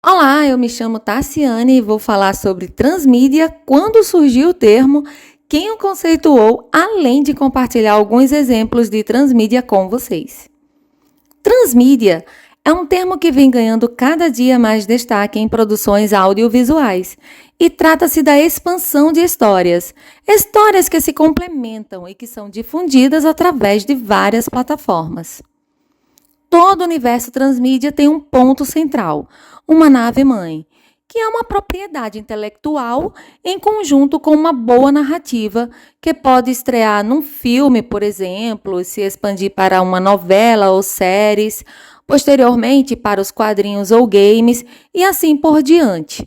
Olá, eu me chamo Tassiane e vou falar sobre transmídia, quando surgiu o termo, quem o conceituou, além de compartilhar alguns exemplos de transmídia com vocês. Transmídia é um termo que vem ganhando cada dia mais destaque em produções audiovisuais e trata-se da expansão de histórias que se complementam e que são difundidas através de várias plataformas. Todo o universo transmídia tem um ponto central, uma nave-mãe, que é uma propriedade intelectual em conjunto com uma boa narrativa, que pode estrear num filme, por exemplo, e se expandir para uma novela ou séries, posteriormente para os quadrinhos ou games, e assim por diante.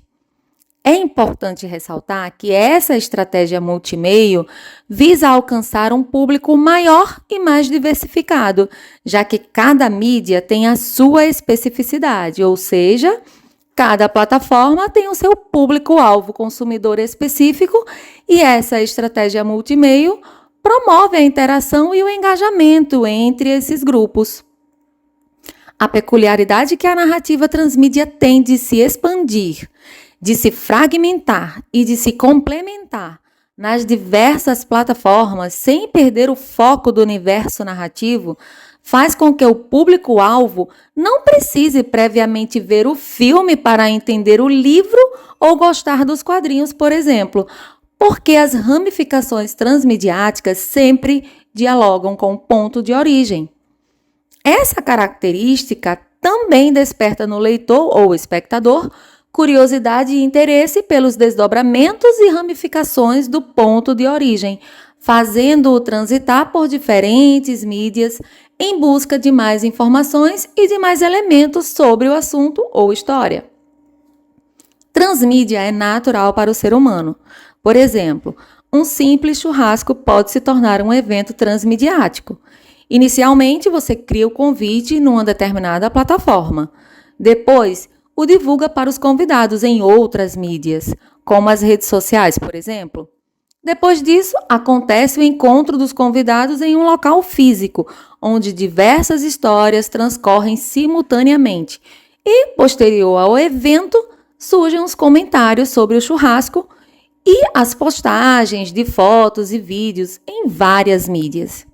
É importante ressaltar que essa estratégia multimeio visa alcançar um público maior e mais diversificado, já que cada mídia tem a sua especificidade, ou seja, cada plataforma tem o seu público-alvo consumidor específico e essa estratégia multimeio promove a interação e o engajamento entre esses grupos. A peculiaridade que a narrativa transmídia tem de se expandir, de se fragmentar e de se complementar nas diversas plataformas sem perder o foco do universo narrativo, faz com que o público-alvo não precise previamente ver o filme para entender o livro ou gostar dos quadrinhos, por exemplo, porque as ramificações transmediáticas sempre dialogam com o ponto de origem. Essa característica também desperta no leitor ou espectador curiosidade e interesse pelos desdobramentos e ramificações do ponto de origem, fazendo-o transitar por diferentes mídias em busca de mais informações e de mais elementos sobre o assunto ou história. Transmídia é natural para o ser humano. Por exemplo, um simples churrasco pode se tornar um evento transmediático. Inicialmente, você cria o convite numa determinada plataforma. Depois, o divulga para os convidados em outras mídias, como as redes sociais, por exemplo. Depois disso, acontece o encontro dos convidados em um local físico, onde diversas histórias transcorrem simultaneamente. E, posterior ao evento, surgem os comentários sobre o churrasco e as postagens de fotos e vídeos em várias mídias.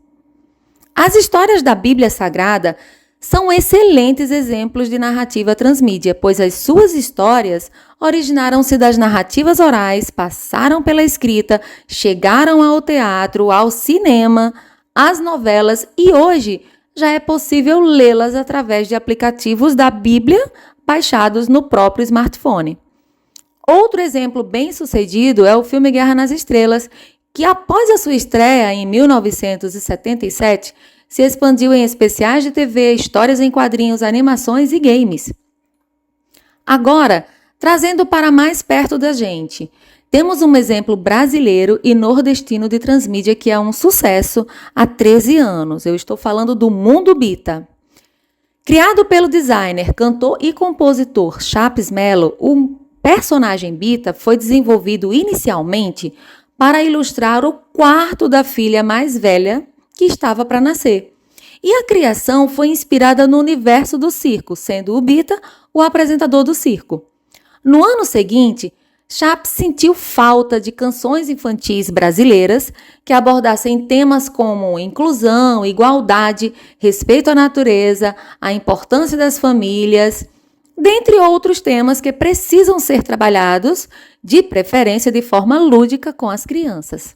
As histórias da Bíblia Sagrada são excelentes exemplos de narrativa transmídia, pois as suas histórias originaram-se das narrativas orais, passaram pela escrita, chegaram ao teatro, ao cinema, às novelas e hoje já é possível lê-las através de aplicativos da Bíblia baixados no próprio smartphone. Outro exemplo bem-sucedido é o filme Guerra nas Estrelas, que após a sua estreia em 1977, se expandiu em especiais de TV, histórias em quadrinhos, animações e games. Agora, trazendo para mais perto da gente, temos um exemplo brasileiro e nordestino de transmídia que é um sucesso há 13 anos. Eu estou falando do Mundo Bita. Criado pelo designer, cantor e compositor Chaps Mello, o personagem Bita foi desenvolvido inicialmente para ilustrar o quarto da filha mais velha que estava para nascer. E a criação foi inspirada no universo do circo, sendo o Bita o apresentador do circo. No ano seguinte, Chaps sentiu falta de canções infantis brasileiras que abordassem temas como inclusão, igualdade, respeito à natureza, a importância das famílias, dentre outros temas que precisam ser trabalhados, de preferência de forma lúdica com as crianças.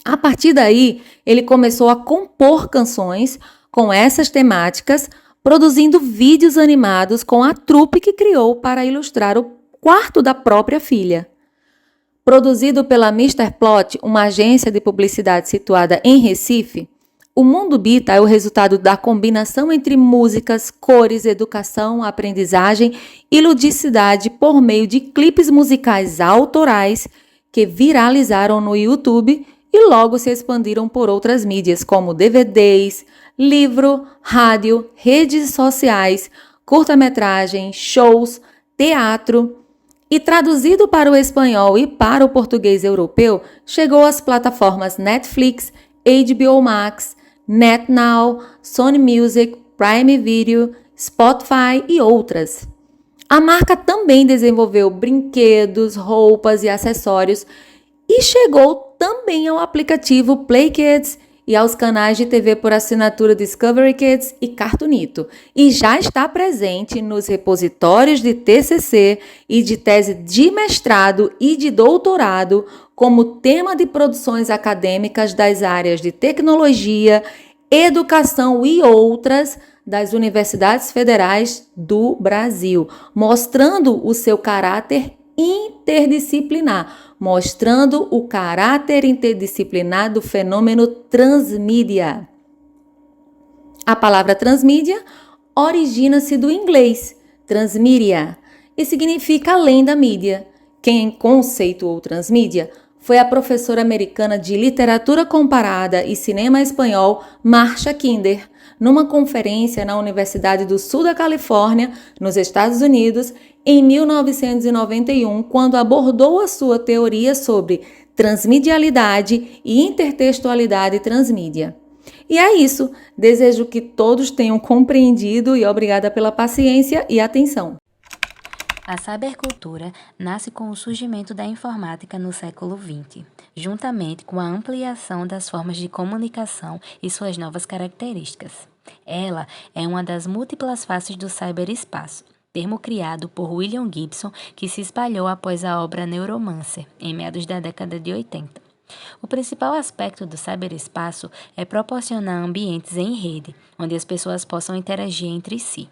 A partir daí, ele começou a compor canções com essas temáticas, produzindo vídeos animados com a trupe que criou para ilustrar o quarto da própria filha. Produzido pela Mr. Plot, uma agência de publicidade situada em Recife, o Mundo Bita é o resultado da combinação entre músicas, cores, educação, aprendizagem e ludicidade por meio de clipes musicais autorais que viralizaram no YouTube e logo se expandiram por outras mídias como DVDs, livro, rádio, redes sociais, curta-metragem, shows, teatro. E traduzido para o espanhol e para o português europeu, chegou às plataformas Netflix, HBO Max, NetNow, Sony Music, Prime Video, Spotify e outras. A marca também desenvolveu brinquedos, roupas e acessórios e chegou também ao aplicativo Play Kids e aos canais de TV por assinatura Discovery Kids e Cartoonito, e já está presente nos repositórios de TCC e de tese de mestrado e de doutorado como tema de produções acadêmicas das áreas de tecnologia, educação e outras das universidades federais do Brasil, mostrando o seu caráter interdisciplinar, mostrando o caráter interdisciplinar do fenômeno transmídia. A palavra transmídia origina-se do inglês transmedia e significa além da mídia. Quem conceituou transmídia foi a professora americana de literatura comparada e cinema espanhol Marcia Kinder, numa conferência na Universidade do Sul da Califórnia, nos Estados Unidos, em 1991, quando abordou a sua teoria sobre transmedialidade e intertextualidade transmídia. E é isso. Desejo que todos tenham compreendido e obrigada pela paciência e atenção. A cybercultura nasce com o surgimento da informática no século XX, juntamente com a ampliação das formas de comunicação e suas novas características. Ela é uma das múltiplas faces do cyberespaço, termo criado por William Gibson, que se espalhou após a obra Neuromancer, em meados da década de 80. O principal aspecto do cyberespaço é proporcionar ambientes em rede, onde as pessoas possam interagir entre si.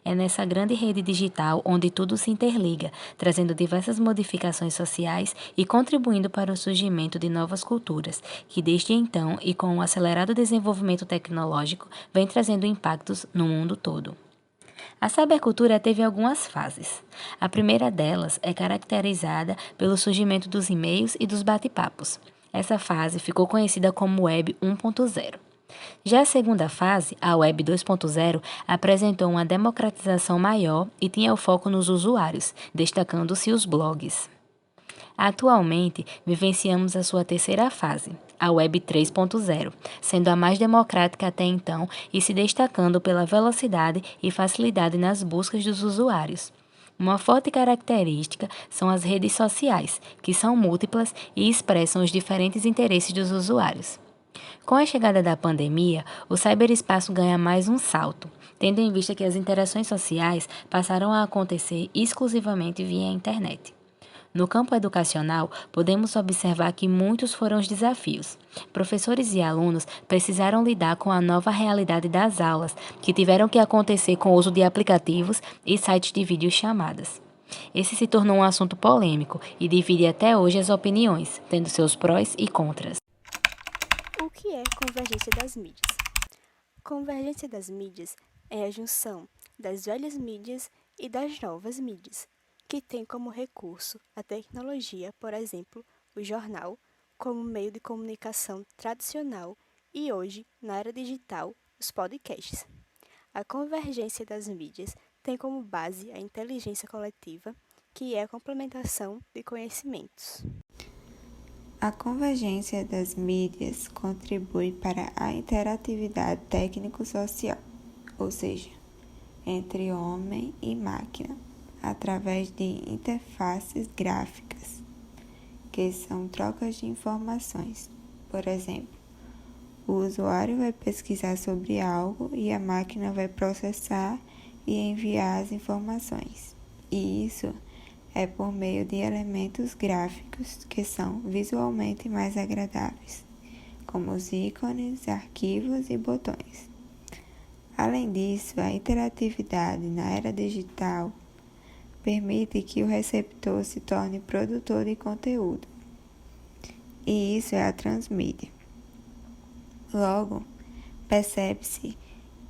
É nessa grande rede digital onde tudo se interliga, trazendo diversas modificações sociais e contribuindo para o surgimento de novas culturas, que desde então e com o acelerado desenvolvimento tecnológico, vem trazendo impactos no mundo todo. A cybercultura teve algumas fases. A primeira delas é caracterizada pelo surgimento dos e-mails e dos bate-papos. Essa fase ficou conhecida como Web 1.0. Já a segunda fase, a Web 2.0, apresentou uma democratização maior e tinha o foco nos usuários, destacando-se os blogs. Atualmente, vivenciamos a sua terceira fase, a Web 3.0, sendo a mais democrática até então e se destacando pela velocidade e facilidade nas buscas dos usuários. Uma forte característica são as redes sociais, que são múltiplas e expressam os diferentes interesses dos usuários. Com a chegada da pandemia, o cyberespaço ganha mais um salto, tendo em vista que as interações sociais passaram a acontecer exclusivamente via internet. No campo educacional, podemos observar que muitos foram os desafios. Professores e alunos precisaram lidar com a nova realidade das aulas, que tiveram que acontecer com o uso de aplicativos e sites de videochamadas. Esse se tornou um assunto polêmico e divide até hoje as opiniões, tendo seus prós e contras. O que é convergência das mídias? Convergência das mídias é a junção das velhas mídias e das novas mídias, que tem como recurso a tecnologia, por exemplo, o jornal, como meio de comunicação tradicional e hoje, na era digital, os podcasts. A convergência das mídias tem como base a inteligência coletiva, que é a complementação de conhecimentos. A convergência das mídias contribui para a interatividade técnico-social, ou seja, entre homem e máquina, através de interfaces gráficas, que são trocas de informações. Por exemplo, o usuário vai pesquisar sobre algo e a máquina vai processar e enviar as informações. E isso é por meio de elementos gráficos que são visualmente mais agradáveis, como os ícones, arquivos e botões. Além disso, a interatividade na era digital permite que o receptor se torne produtor de conteúdo, e isso é a transmídia. Logo, percebe-se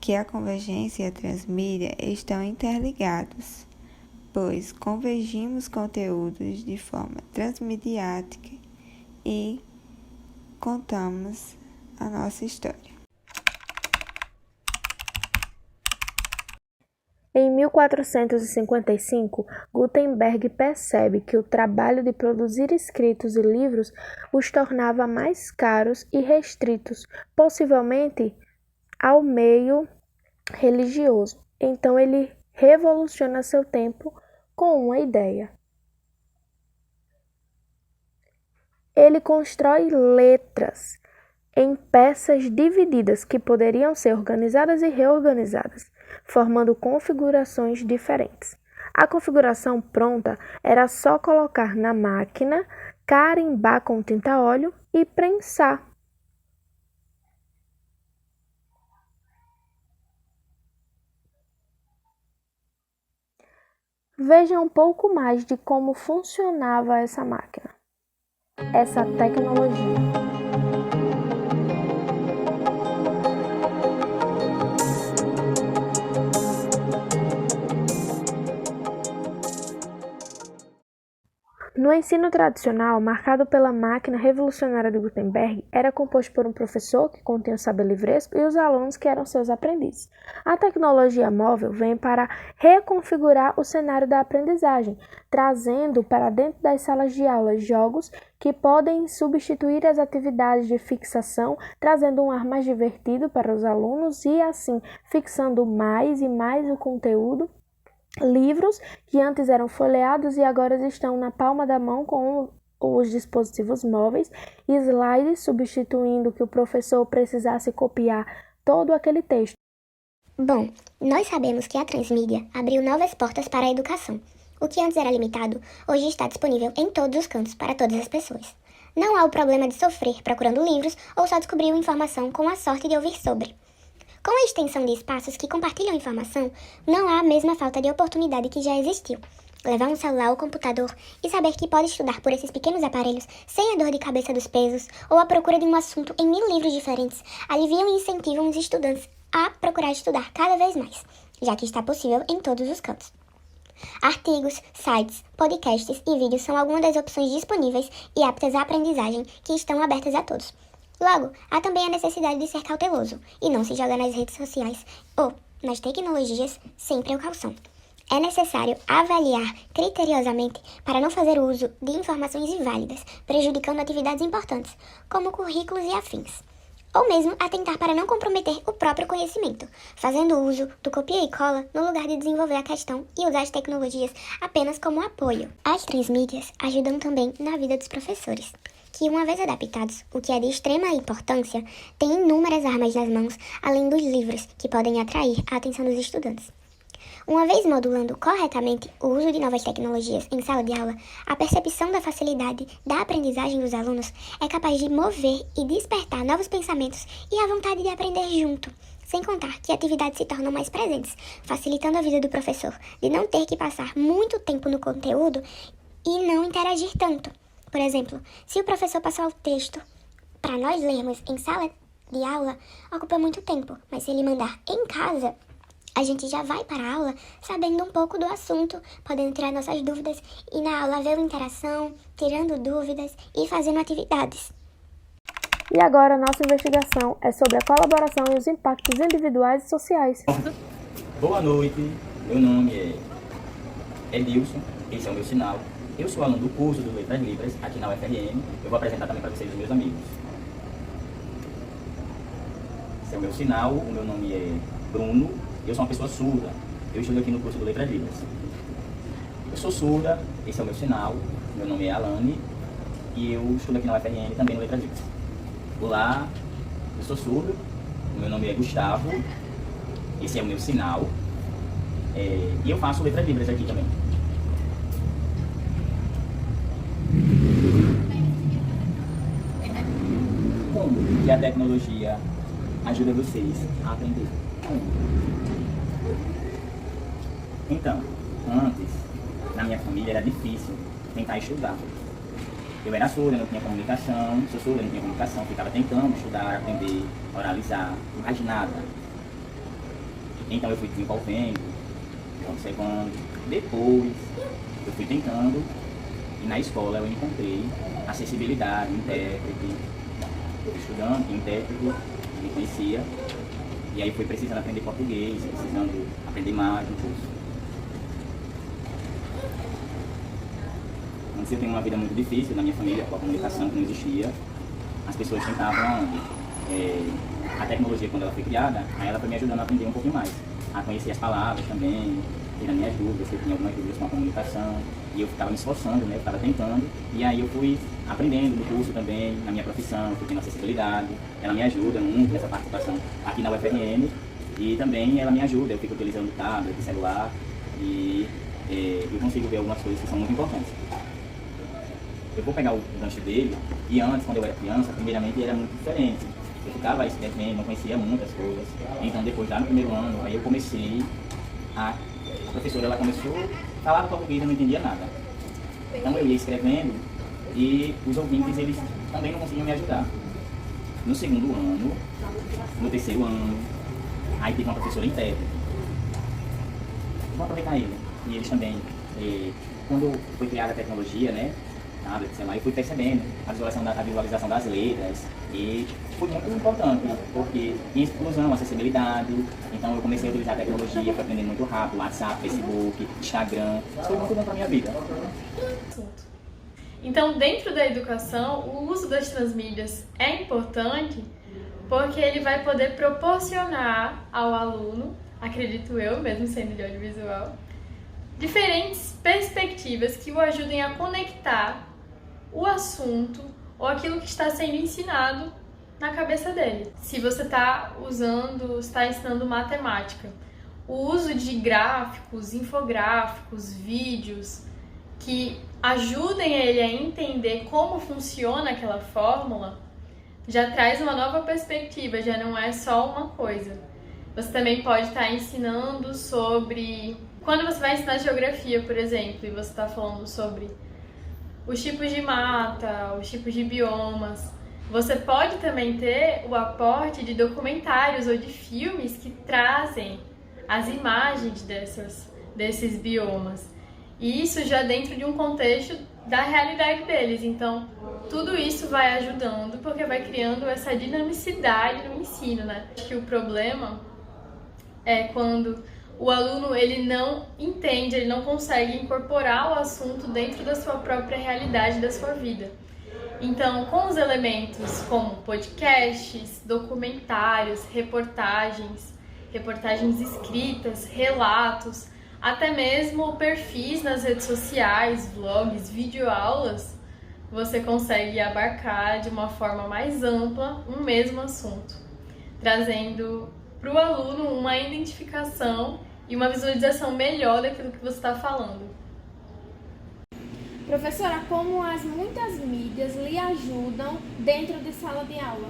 que a convergência e a transmídia estão interligados, pois convergimos conteúdos de forma transmediática e contamos a nossa história. Em 1455, Gutenberg percebe que o trabalho de produzir escritos e livros os tornava mais caros e restritos, possivelmente ao meio religioso. Então ele revoluciona seu tempo com uma ideia. Ele constrói letras em peças divididas que poderiam ser organizadas e reorganizadas, formando configurações diferentes. A configuração pronta era só colocar na máquina, carimbar com tinta a óleo e prensar. Veja um pouco mais de como funcionava essa máquina, essa tecnologia. No ensino tradicional, marcado pela máquina revolucionária de Gutenberg, era composto por um professor que continha o saber livresco e os alunos que eram seus aprendizes. A tecnologia móvel vem para reconfigurar o cenário da aprendizagem, trazendo para dentro das salas de aula jogos que podem substituir as atividades de fixação, trazendo um ar mais divertido para os alunos e, assim, fixando mais e mais o conteúdo. Livros que antes eram folheados e agora estão na palma da mão com os dispositivos móveis, slides substituindo que o professor precisasse copiar todo aquele texto. Bom, nós sabemos que a transmídia abriu novas portas para a educação. O que antes era limitado, hoje está disponível em todos os cantos para todas as pessoas. Não há o problema de sofrer procurando livros ou só descobrir informação com a sorte de ouvir sobre. Com a extensão de espaços que compartilham informação, não há a mesma falta de oportunidade que já existiu. Levar um celular ou computador e saber que pode estudar por esses pequenos aparelhos sem a dor de cabeça dos pesos ou a procura de um assunto em 1000 livros diferentes aliviam e incentivam os estudantes a procurar estudar cada vez mais, já que está possível em todos os cantos. Artigos, sites, podcasts e vídeos são algumas das opções disponíveis e aptas à aprendizagem que estão abertas a todos. Logo, há também a necessidade de ser cauteloso e não se jogar nas redes sociais ou nas tecnologias sem precaução. É necessário avaliar criteriosamente para não fazer uso de informações inválidas, prejudicando atividades importantes, como currículos e afins. Ou mesmo atentar para não comprometer o próprio conhecimento, fazendo uso do copia e cola no lugar de desenvolver a questão e usar as tecnologias apenas como apoio. As transmídias ajudam também na vida dos professores, que, uma vez adaptados, o que é de extrema importância, têm inúmeras armas nas mãos, além dos livros, que podem atrair a atenção dos estudantes. Uma vez modulando corretamente o uso de novas tecnologias em sala de aula, a percepção da facilidade da aprendizagem dos alunos é capaz de mover e despertar novos pensamentos e a vontade de aprender junto. Sem contar que atividades se tornam mais presentes, facilitando a vida do professor de não ter que passar muito tempo no conteúdo e não interagir tanto. Por exemplo, se o professor passar o texto para nós lermos em sala de aula, ocupa muito tempo, mas se ele mandar em casa, a gente já vai para a aula sabendo um pouco do assunto, podendo tirar nossas dúvidas e na aula ver uma interação, tirando dúvidas e fazendo atividades. E agora nossa investigação é sobre a colaboração e os impactos individuais e sociais. Boa noite, meu nome é Edilson, esse é o meu sinal. Eu sou aluno do curso do Letras Libras, aqui na UFRN. Eu vou apresentar também para vocês os meus amigos. Esse é o meu sinal, o meu nome é Bruno, eu sou uma pessoa surda. Eu estudo aqui no curso do Letras Libras. Eu sou surda, esse é o meu sinal, meu nome é Alane e eu estudo aqui na UFRN também no Letras Libras. Olá, eu sou surdo, o meu nome é Gustavo, esse é o meu sinal e eu faço Letras Libras aqui também. Como que a tecnologia ajuda vocês a aprender? Então, antes, na minha família era difícil tentar estudar. Eu era surda, não tinha comunicação, sou surda, não tinha comunicação, ficava tentando estudar, aprender, oralizar, mais nada. Então eu fui desenvolvendo, observando, depois eu fui tentando e na escola eu encontrei acessibilidade, intérprete, estudante, intérprete, me conhecia. E aí fui precisando aprender português, precisando aprender mais no curso. Antes eu tinha uma vida muito difícil na minha família, com a comunicação que não existia. As pessoas tentavam, a tecnologia quando ela foi criada, aí ela foi me ajudando a aprender um pouquinho mais. A conhecer as palavras também, tirando minhas dúvidas, eu tinha algumas dúvidas com a comunicação, e eu ficava me esforçando, né, eu estava tentando, e aí eu fui aprendendo do curso também, na minha profissão, fui tendo acessibilidade, ela me ajuda muito nessa participação aqui na UFRN, e também ela me ajuda, eu fico utilizando tablet, celular, e eu consigo ver algumas coisas que são muito importantes. Eu vou pegar o gancho dele, e antes, quando eu era criança, primeiramente era muito diferente. Eu ficava escrevendo, não conhecia muitas coisas. Então depois, lá no primeiro ano, aí eu comecei a professora, ela começou, falava português, eu não entendia nada. Então eu ia escrevendo e os ouvintes, eles também não conseguiam me ajudar. No segundo ano, no terceiro ano, aí teve uma professora intérprete. Vou aproveitar ele. E eles também, quando foi criada a tecnologia, né, tablet, sei lá, eu fui percebendo a visualização das letras e foi muito importante, porque inclusão, acessibilidade, então eu comecei a utilizar a tecnologia, fui aprendendo muito rápido, WhatsApp, Facebook, Instagram, isso foi muito bom para a minha vida. Então, dentro da educação, o uso das transmídias é importante porque ele vai poder proporcionar ao aluno, acredito eu, mesmo sendo de audiovisual, diferentes perspectivas que o ajudem a conectar o assunto ou aquilo que está sendo ensinado na cabeça dele. Se você está ensinando matemática, o uso de gráficos, infográficos, vídeos que ajudem ele a entender como funciona aquela fórmula, já traz uma nova perspectiva, já não é só uma coisa. Você também pode estar ensinando sobre... Quando você vai ensinar geografia, por exemplo, e você está falando sobre os tipos de mata, os tipos de biomas, você pode também ter o aporte de documentários ou de filmes que trazem as imagens desses biomas. E isso já dentro de um contexto da realidade deles. Então, tudo isso vai ajudando, porque vai criando essa dinamicidade no ensino, né? Acho que o problema é quando o aluno ele não entende, ele não consegue incorporar o assunto dentro da sua própria realidade, da sua vida. Então, com os elementos como podcasts, documentários, reportagens escritas, relatos, até mesmo perfis nas redes sociais, vlogs, videoaulas, você consegue abarcar de uma forma mais ampla um mesmo assunto, trazendo para o aluno uma identificação e uma visualização melhor daquilo que você está falando. Professora, como as muitas mídias lhe ajudam dentro de sala de aula?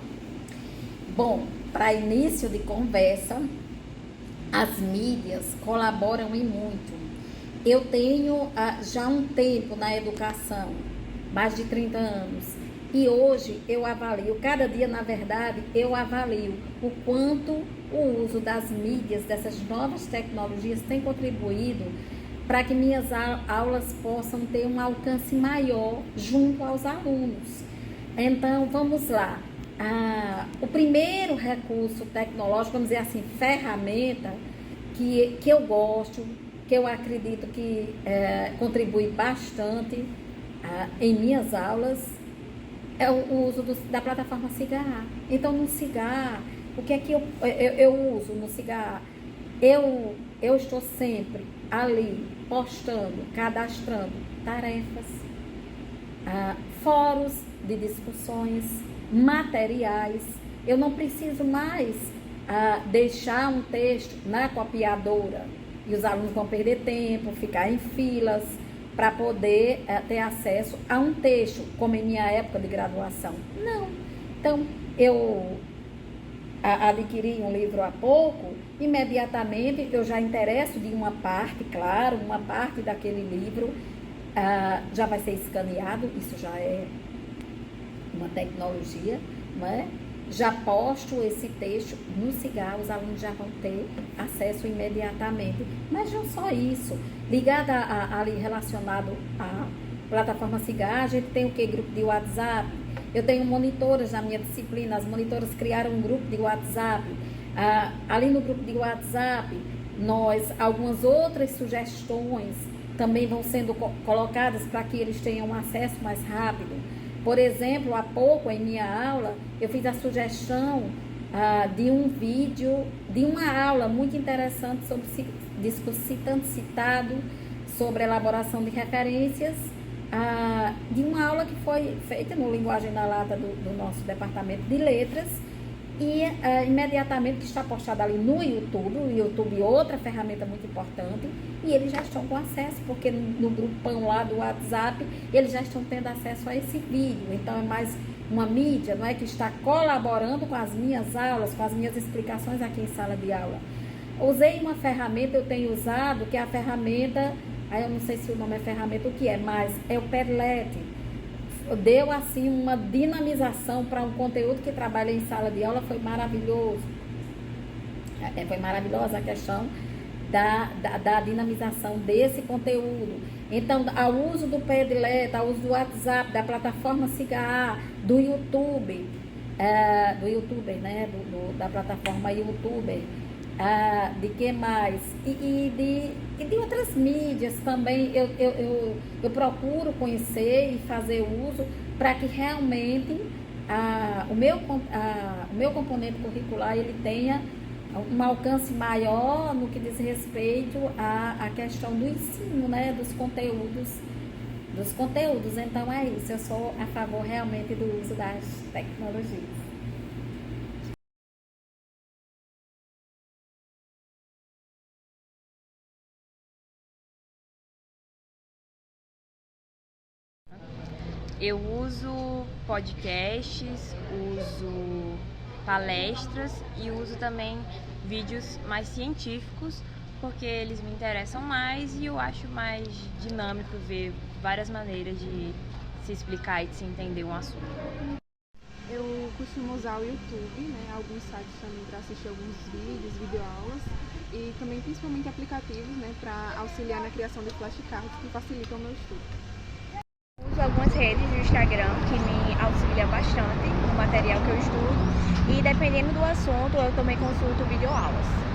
Bom, para início de conversa, as mídias colaboram e muito. Eu tenho já um tempo na educação, mais de 30 anos, e hoje eu avalio, cada dia na verdade, eu avalio o quanto o uso das mídias, dessas novas tecnologias tem contribuído para que minhas aulas possam ter um alcance maior junto aos alunos. Então, vamos lá. O primeiro recurso tecnológico, vamos dizer assim, ferramenta, que eu gosto, que eu acredito que contribui bastante em minhas aulas, é o uso da plataforma Cigar. Então, no Cigar, o que é que eu uso no Cigar? Eu estou sempre ali, postando, cadastrando tarefas, fóruns de discussões, materiais. Eu não preciso mais deixar um texto na copiadora e os alunos vão perder tempo, ficar em filas para poder ter acesso a um texto, como em minha época de graduação. Não. Então, eu adquiri um livro há pouco, imediatamente eu já interesso de uma parte, claro, uma parte daquele livro já vai ser escaneado, isso já é uma tecnologia, não é? Já posto esse texto no Cigar, os alunos já vão ter acesso imediatamente. Mas não só isso, ligado ali relacionado à plataforma Cigar, a gente tem o que? Grupo de WhatsApp. Eu tenho monitoras na minha disciplina, as monitoras criaram um grupo de WhatsApp. Ali no grupo de WhatsApp, algumas outras sugestões também vão sendo colocadas para que eles tenham acesso mais rápido. Por exemplo, há pouco em minha aula, eu fiz a sugestão de um vídeo, de uma aula muito interessante sobre tanto citado sobre elaboração de referências de uma aula que foi feita no Linguagem da Lata do nosso Departamento de Letras e imediatamente que está postada ali no YouTube. O YouTube é outra ferramenta muito importante e eles já estão com acesso, porque no grupão lá do WhatsApp eles já estão tendo acesso a esse vídeo. Então é mais uma mídia, não é, que está colaborando com as minhas aulas, com as minhas explicações aqui em sala de aula. Usei uma ferramenta, eu tenho usado, que é a ferramenta, aí eu não sei se o nome é ferramenta, o que é, mas é o Padlet. Deu assim uma dinamização para um conteúdo que trabalha em sala de aula, foi maravilhoso. Foi maravilhosa a questão da dinamização desse conteúdo. Então, ao uso do Padlet, ao uso do WhatsApp, da plataforma SIGA, do YouTube, né, da plataforma YouTube, de que mais? E de outras mídias também eu procuro conhecer e fazer uso para que realmente o meu componente curricular ele tenha um alcance maior no que diz respeito à questão do ensino, né, dos conteúdos. Então é isso, eu sou a favor realmente do uso das tecnologias. Eu uso podcasts, uso palestras e uso também vídeos mais científicos, porque eles me interessam mais e eu acho mais dinâmico ver várias maneiras de se explicar e de se entender um assunto. Eu costumo usar o YouTube, né, alguns sites também para assistir alguns vídeos, videoaulas e também principalmente aplicativos, né, para auxiliar na criação de flashcards que facilitam o meu estudo. Uso algumas redes do Instagram que me auxilia bastante no material que eu estudo e dependendo do assunto eu também consulto videoaulas.